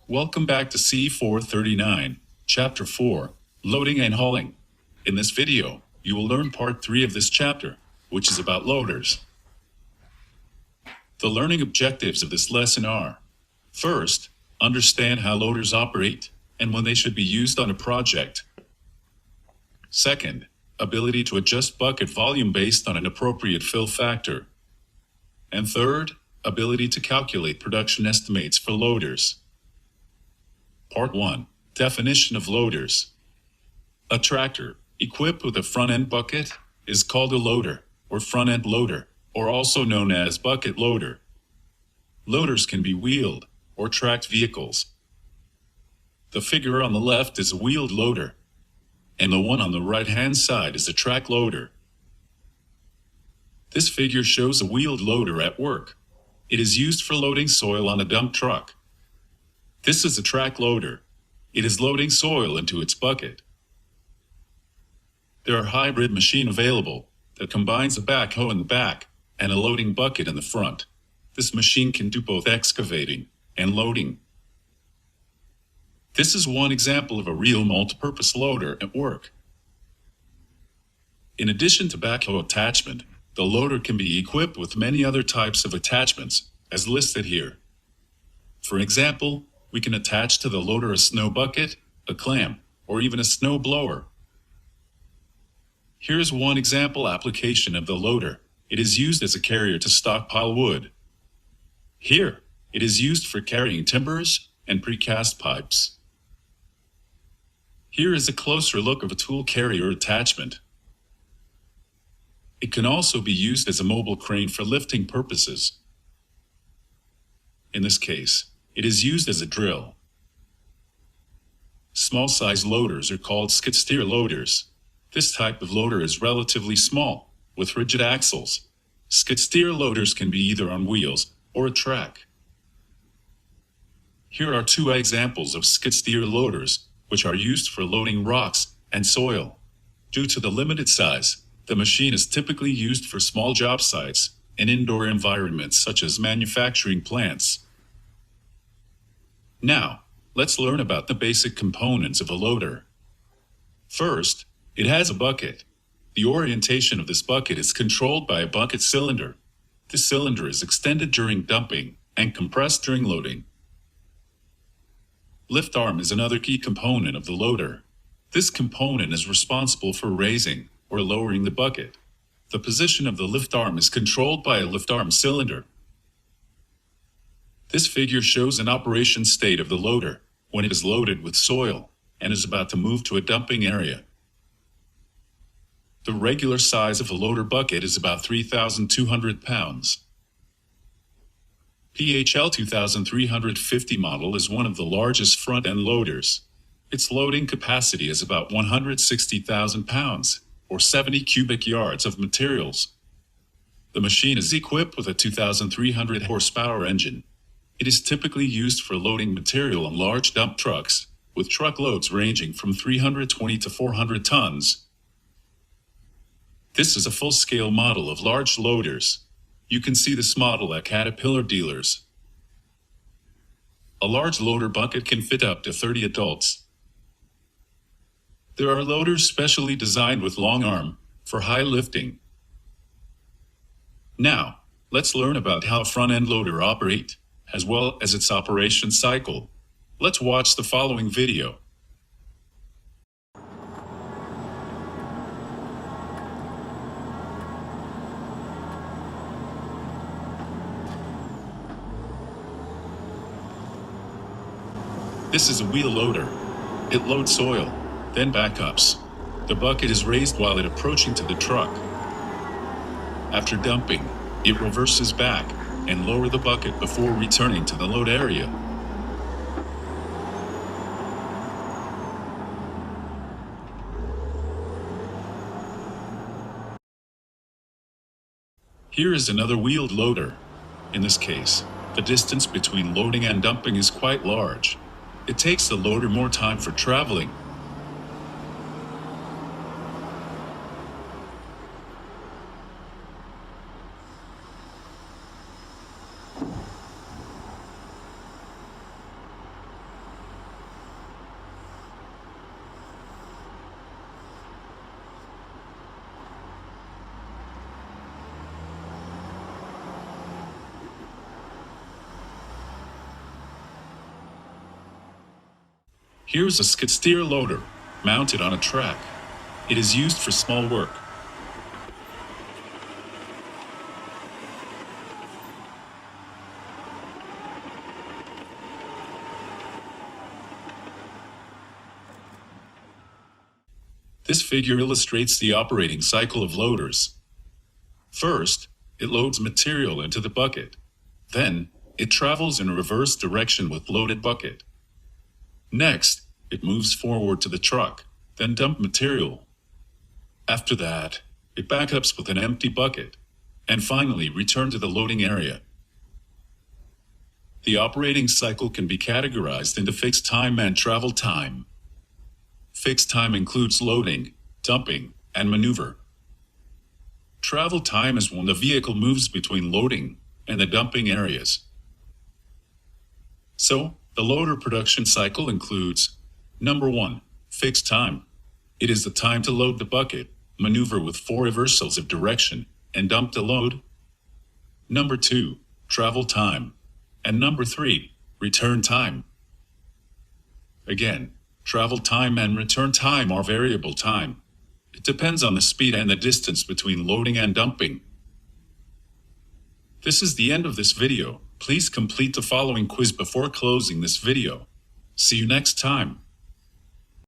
Welcome back to CE439, Chapter 4, Loading and Hauling. In this video, you will learn Part 3 of this chapter, which is about loaders. The learning objectives of this lesson are: first, understand how loaders operate and when they should be used on a project. Second, ability to adjust bucket volume based on an appropriate fill factor. And third, ability to calculate production estimates for loaders. Part 1. Definition of loaders. A tractor equipped with a front-end bucket is called a loader, or front-end loader, or also known as bucket loader. Loaders can be wheeled or tracked vehicles. The figure on the left is a wheeled loader, and the one on the right-hand side is a track loader. This figure shows a wheeled loader at work. It is used for loading soil on a dump truck. This is a track loader. It is loading soil into its bucket. There are hybrid machines available that combines a backhoe in the back and a loading bucket in the front. This machine can do both excavating and loading. This is one example of a real multipurpose loader at work. In addition to backhoe attachment, the loader can be equipped with many other types of attachments, as listed here. For example, we can attach to the loader a snow bucket, a clamp, or even a snow blower. Here's one example application of the loader. It is used as a carrier to stockpile wood. Here, it is used for carrying timbers and precast pipes. Here is a closer look of a tool carrier attachment. It can also be used as a mobile crane for lifting purposes. In this case, it is used as a drill. Small-size loaders are called skid-steer loaders. This type of loader is relatively small, with rigid axles. Skid-steer loaders can be either on wheels or a track. Here are two examples of skid-steer loaders, which are used for loading rocks and soil. Due to the limited size, the machine is typically used for small job sites and indoor environments such as manufacturing plants. Now, let's learn about the basic components of a loader. First, it has a bucket. The orientation of this bucket is controlled by a bucket cylinder. This cylinder is extended during dumping and compressed during loading. Lift arm is another key component of the loader. This component is responsible for raising or lowering the bucket. The position of the lift arm is controlled by a lift arm cylinder. This figure shows an operation state of the loader when it is loaded with soil and is about to move to a dumping area. The regular size of a loader bucket is about 3,200 pounds. PHL 2350 model is one of the largest front-end loaders. Its loading capacity is about 160,000 pounds, or 70 cubic yards of materials. The machine is equipped with a 2,300 horsepower engine. It is typically used for loading material on large dump trucks, with truck loads ranging from 320 to 400 tons. This is a full-scale model of large loaders. You can see this model at Caterpillar dealers. A large loader bucket can fit up to 30 adults. There are loaders specially designed with long arm for high lifting. Now, let's learn about how a front-end loader operates, as well as its operation cycle. Let's watch the following video. This is a wheel loader. It loads soil, then backups. The bucket is raised while it approaching to the truck. After dumping, it reverses back and lower the bucket before returning to the load area. Here is another wheeled loader. In this case, the distance between loading and dumping is quite large. It takes the loader more time for traveling. Here's a skid steer loader mounted on a track. It is used for small work. This figure illustrates the operating cycle of loaders. First, it loads material into the bucket. Then, it travels in a reverse direction with loaded bucket. Next, it moves forward to the truck, then dump material. After that, it backups with an empty bucket, and finally return to the loading area. The operating cycle can be categorized into fixed time and travel time. Fixed time includes loading, dumping, and maneuver. Travel time is when the vehicle moves between loading and the dumping areas. So, the loader production cycle includes: number 1, fixed time. It is the time to load the bucket, maneuver with 4 reversals of direction, and dump the load. Number 2, travel time. And number 3, return time. Again, travel time and return time are variable time. It depends on the speed and the distance between loading and dumping. This is the end of this video. Please complete the following quiz before closing this video. See you next time.